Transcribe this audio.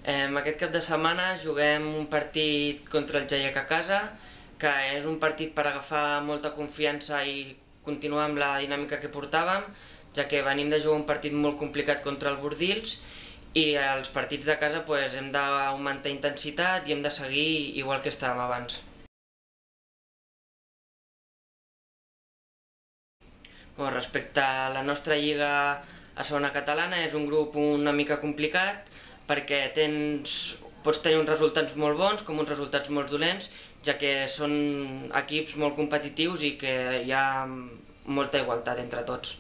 Aquest cap de setmana juguem un partit contra el Jaec a casa, que és un partit per agafar molta confiança i continuar amb la dinàmica que portàvem, ja que venim de jugar un partit molt complicat contra el Bordils i els partits de casa hem d'augmentar intensitat i hem de seguir igual que estàvem abans. Respecte a la nostra lliga a segona catalana, és un grup una mica complicat perquè pots tenir uns resultats molt bons com uns resultats molt dolents, ja que són equips molt competitius i que hi ha molta igualtat entre tots.